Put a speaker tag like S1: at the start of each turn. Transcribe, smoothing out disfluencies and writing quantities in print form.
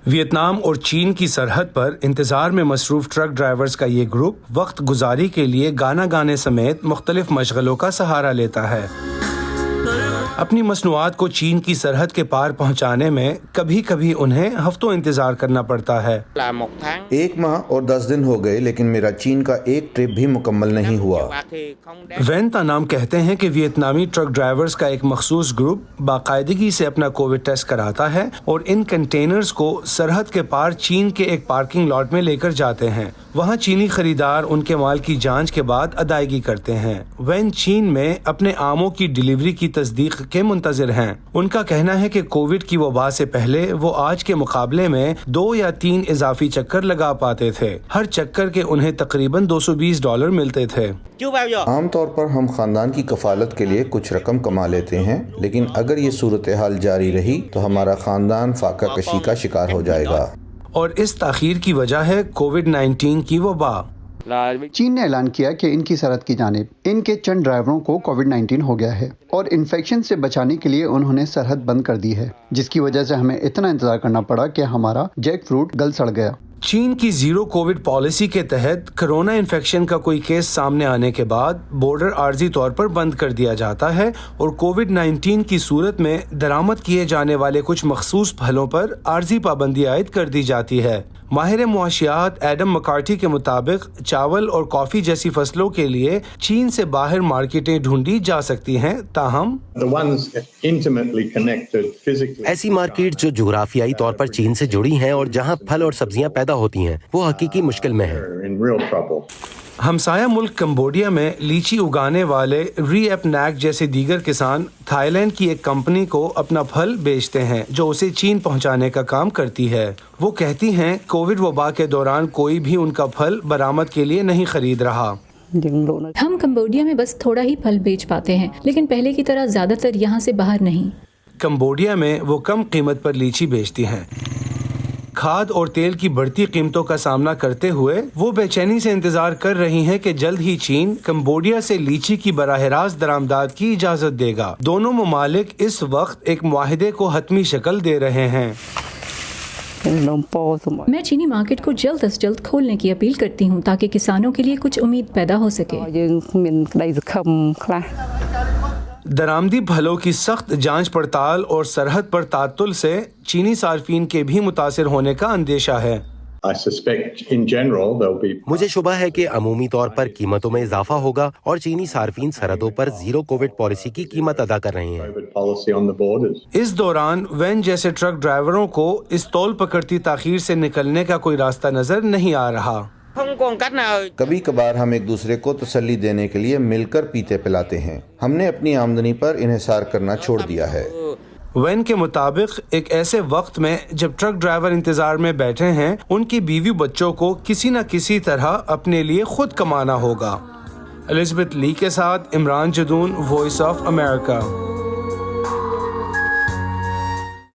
S1: Vietnam اور چین کی سرحد پر انتظار میں مصروف ٹرک ڈرائیورز کا یہ گروپ وقت گزاری کے لیے گانا گانے سمیت مختلف مشغلوں کا سہارا لیتا ہے۔ اپنی مصنوعات کو چین کی سرحد کے پار پہنچانے میں کبھی کبھی انہیں ہفتوں انتظار کرنا پڑتا ہے۔
S2: 1 ماہ اور 10 دن ہو گئے لیکن میرا چین کا ایک ٹرپ بھی مکمل نہیں ہوا۔
S1: وین تانام کہتے ہیں کہ ویتنامی ٹرک ڈرائیورز کا ایک مخصوص گروپ باقاعدگی سے اپنا کووڈ ٹیسٹ کراتا ہے اور ان کنٹینرز کو سرحد کے پار چین کے ایک پارکنگ لاٹ میں لے کر جاتے ہیں۔ وہاں چینی خریدار ان کے مال کی جانچ کے بعد ادائیگی کرتے ہیں۔ وین چین میں اپنے آموں کی ڈیلیوری کی تصدیق کے منتظر ہیں۔ ان کا کہنا ہے کہ کووڈ کی وبا سے پہلے وہ آج کے مقابلے میں 2 یا 3 اضافی چکر لگا پاتے تھے۔ ہر چکر کے انہیں تقریباً $220 ملتے تھے۔
S2: عام طور پر ہم خاندان کی کفالت کے لیے کچھ رقم کما لیتے ہیں، لیکن اگر یہ صورتحال جاری رہی تو ہمارا خاندان فاقہ کشی کا شکار ہو جائے گا۔
S1: اور اس تاخیر کی وجہ ہے کووڈ-19 کی وبا۔
S3: چین نے اعلان کیا کہ ان کی سرحد کی جانب ان کے چند ڈرائیوروں کو کووڈ-19 ہو گیا ہے اور انفیکشن سے بچانے کے لیے انہوں نے سرحد بند کر دی ہے، جس کی وجہ سے ہمیں اتنا انتظار کرنا پڑا کہ ہمارا جیک فروٹ گل سڑ گیا۔
S1: چین کی زیرو کووڈ پالیسی کے تحت کرونا انفیکشن کا کوئی کیس سامنے آنے کے بعد بارڈر عارضی طور پر بند کر دیا جاتا ہے اور کووڈ-19 کی صورت میں درآمد کیے جانے والے کچھ مخصوص پھلوں پر عارضی پابندی عائد کر دی جاتی ہے۔ ماہر معاشیات ایڈم مکارٹھی کے مطابق چاول اور کافی جیسی فصلوں کے لیے چین سے باہر مارکیٹیں ڈھونڈی جا سکتی ہیں، تاہم
S4: ایسی مارکیٹ جو جغرافیائی طور پر چین سے جڑی ہیں اور جہاں پھل اور سبزیاں پیدا ہوتی ہیں وہ حقیقی مشکل میں ہیں۔
S1: ہمسایہ ملک کمبوڈیا میں لیچی اگانے والے ری ایپ نیک جیسے دیگر کسان تھائی لینڈ کی ایک کمپنی کو اپنا پھل بیچتے ہیں جو اسے چین پہنچانے کا کام کرتی ہے۔ وہ کہتی ہیں کووڈ وبا کے دوران کوئی بھی ان کا پھل برآمد کے لیے نہیں خرید رہا۔
S5: ہم کمبوڈیا میں بس تھوڑا ہی پھل بیچ پاتے ہیں، لیکن پہلے کی طرح زیادہ تر یہاں سے باہر نہیں۔
S1: کمبوڈیا میں وہ کم قیمت پر لیچی بیچتی ہیں۔ کھاد اور تیل کی بڑھتی قیمتوں کا سامنا کرتے ہوئے وہ بے چینی سے انتظار کر رہی ہیں کہ جلد ہی چین کمبوڈیا سے لیچی کی براہ راست درآمدات کی اجازت دے گا۔ دونوں ممالک اس وقت ایک معاہدے کو حتمی شکل دے رہے ہیں۔
S5: میں چینی مارکیٹ کو جلد از جلد کھولنے کی اپیل کرتی ہوں تاکہ کسانوں کے لیے کچھ امید پیدا ہو سکے۔
S1: درآمدی پھلوں کی سخت جانچ پڑتال اور سرحد پر تعطل سے چینی صارفین کے بھی متاثر ہونے کا اندیشہ ہے۔
S4: مجھے شبہ ہے کہ عمومی طور پر قیمتوں میں اضافہ ہوگا اور چینی صارفین سرحدوں پر زیرو کووڈ پالیسی کی قیمت ادا کر رہے ہیں۔
S1: اس دوران وین جیسے ٹرک ڈرائیوروں کو اس طول پکڑتی تاخیر سے نکلنے کا کوئی راستہ نظر نہیں آ رہا۔
S2: کبھی کبھار ہم ایک دوسرے کو تسلی دینے کے لیے مل کر پیتے پلاتے ہیں۔ ہم نے اپنی آمدنی پر انحصار کرنا چھوڑ دیا ہے۔
S1: وین کے مطابق ایک ایسے وقت میں جب ٹرک ڈرائیور انتظار میں بیٹھے ہیں ان کی بیوی بچوں کو کسی نہ کسی طرح اپنے لیے خود کمانا ہوگا۔ الزبتھ لی کے ساتھ Imran Jadoon, Voice of America.